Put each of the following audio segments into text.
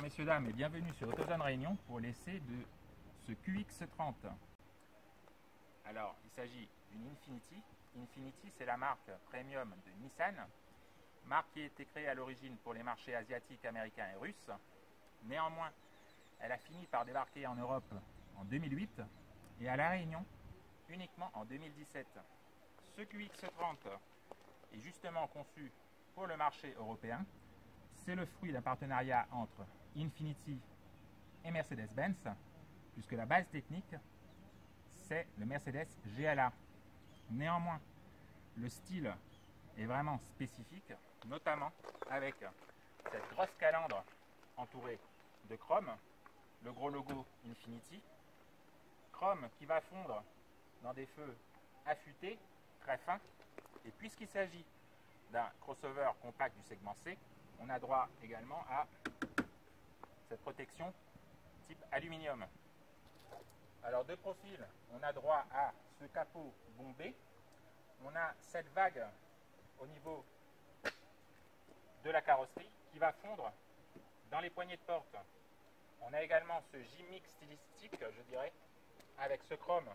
messieurs, dames, et bienvenue sur AutoZone Réunion pour l'essai de ce QX30. Alors, il s'agit d'une Infiniti. Infiniti, c'est la marque premium de Nissan, marque qui a été créée à l'origine pour les marchés asiatiques, américains et russes. Néanmoins, elle a fini par débarquer en Europe en 2008 et à La Réunion uniquement en 2017. Ce QX30 est justement conçu pour le marché européen. C'est le fruit d'un partenariat entre Infiniti et Mercedes-Benz, puisque la base technique, c'est le Mercedes GLA. Néanmoins, le style est vraiment spécifique, notamment avec cette grosse calandre entourée de chrome, le gros logo Infiniti, chrome qui va fondre dans des feux affûtés, très fins, et puisqu'il s'agit d'un crossover compact du segment C, on a droit également à cette protection type aluminium. Alors de profil, on a droit à ce capot bombé, on a cette vague au niveau de la carrosserie qui va fondre dans les poignées de porte. On a également ce gimmick stylistique, je dirais, avec ce chrome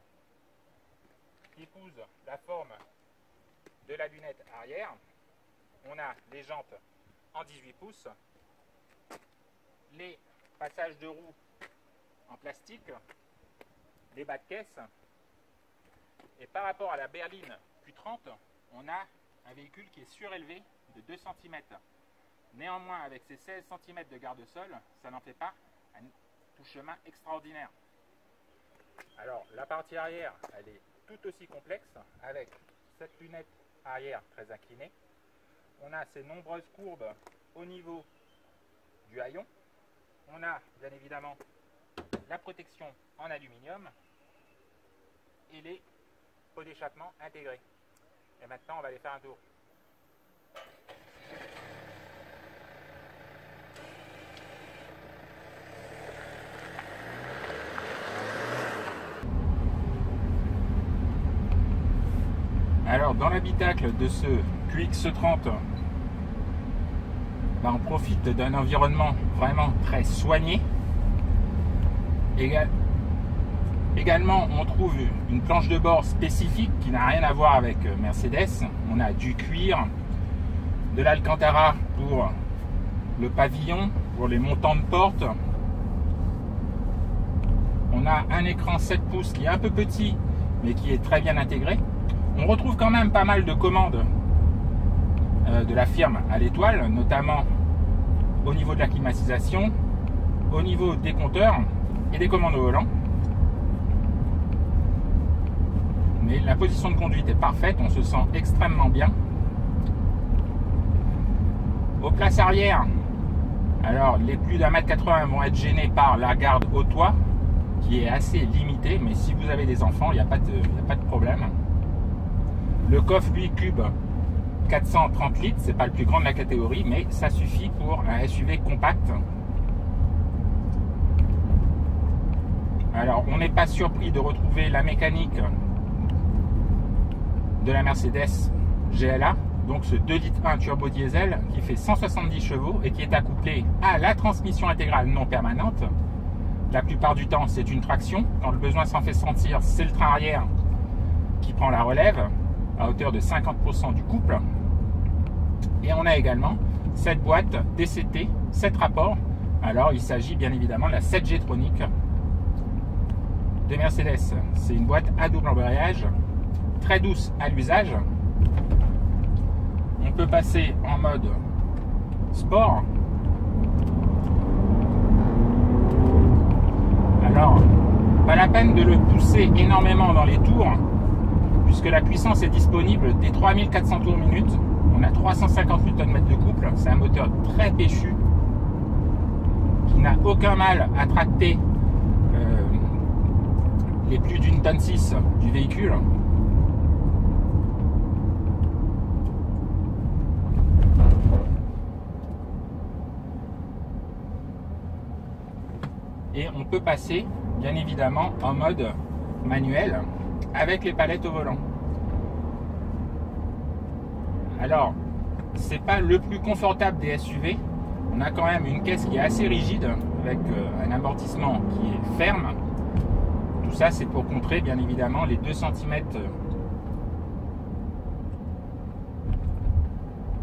qui épouse la forme de la lunette arrière. On a les jantes en 18 pouces, les passages de roues en plastique, les bas de caisse, et par rapport à la berline Q30, on a un véhicule qui est surélevé de 2 cm. Néanmoins, avec ses 16 cm de garde-sol, ça n'en fait pas un tout-chemin extraordinaire. Alors, la partie arrière, elle est tout aussi complexe, avec cette lunette arrière très inclinée. On a ces nombreuses courbes au niveau du haillon. On a bien évidemment la protection en aluminium et les pots d'échappement intégrés. Et maintenant, on va aller faire un tour. Alors, dans l'habitacle de ce QX30, on profite d'un environnement vraiment très soigné. Également, on trouve une planche de bord spécifique qui n'a rien à voir avec Mercedes. On a du cuir, de l'Alcantara pour le pavillon, pour les montants de porte. On a un écran 7 pouces qui est un peu petit, mais qui est très bien intégré. On retrouve quand même pas mal de commandes de la firme à l'étoile, notamment au niveau de la climatisation, au niveau des compteurs et des commandes au volant. Mais la position de conduite est parfaite, on se sent extrêmement bien. Aux places arrière, alors les plus d'1,80 m vont être gênés par la garde au toit, qui est assez limitée, mais si vous avez des enfants, il n'y a pas de problème. Le coffre, lui, cube 430 litres, c'est pas le plus grand de la catégorie, mais ça suffit pour un SUV compact. Alors, on n'est pas surpris de retrouver la mécanique de la Mercedes GLA, donc ce 2,1 litres turbo diesel qui fait 170 chevaux et qui est accouplé à la transmission intégrale non permanente. La plupart du temps, c'est une traction. Quand le besoin s'en fait sentir, c'est le train arrière qui prend la relève à hauteur de 50% du couple. Et on a également cette boîte DCT, 7 rapports. Alors il s'agit bien évidemment de la 7G Tronic de Mercedes. C'est une boîte à double embrayage, très douce à l'usage. On peut passer en mode sport. Alors, pas la peine de le pousser énormément dans les tours, puisque la puissance est disponible dès 3400 tours minute. On a 350 Nm de couple. C'est un moteur très péchu qui n'a aucun mal à tracter les plus d'une tonne 6 du véhicule. Et on peut passer bien évidemment en mode manuel avec les palettes au volant. Alors, c'est pas le plus confortable des SUV, On a quand même une caisse qui est assez rigide avec un amortissement qui est ferme. Tout ça, c'est pour contrer bien évidemment les 2 cm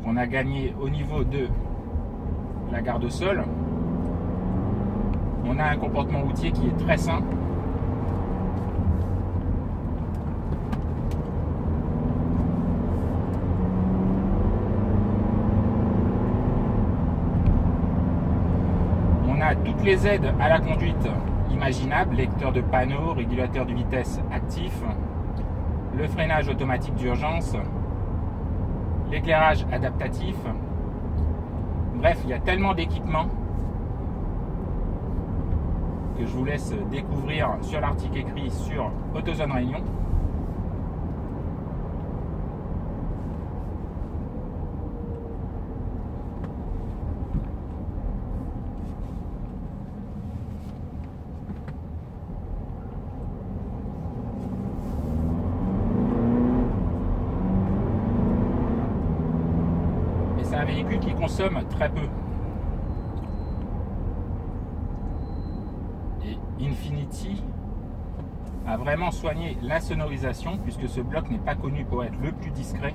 qu'on a gagné au niveau de la garde-sol. On a un comportement routier qui est très sain. On a toutes les aides à la conduite imaginables, lecteur de panneaux, régulateur de vitesse actif, le freinage automatique d'urgence, l'éclairage adaptatif. Bref, il y a tellement d'équipements que je vous laisse découvrir sur l'article écrit sur AutoZone Réunion. Et c'est un véhicule qui consomme très peu. Infiniti a vraiment soigné la sonorisation puisque ce bloc n'est pas connu pour être le plus discret.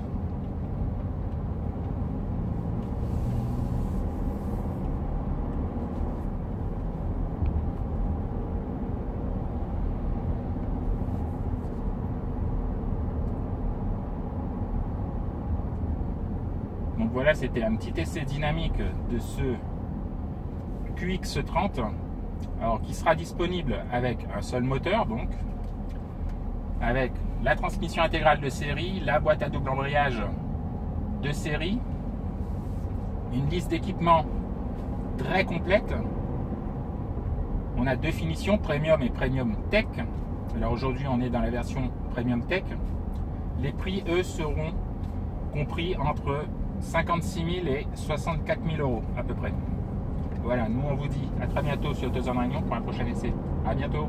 Donc voilà, c'était un petit essai dynamique de ce QX30. Alors, qui sera disponible avec un seul moteur, donc avec la transmission intégrale de série, la boîte à double embrayage de série, une liste d'équipements très complète. On a 2 finitions, Premium et Premium Tech. Alors aujourd'hui, on est dans la version Premium Tech. Les prix, eux, seront compris entre 56 000 et 64 000 euros à peu près. Voilà, nous on vous dit à très bientôt sur AutoZone Réunion pour un prochain essai. À bientôt.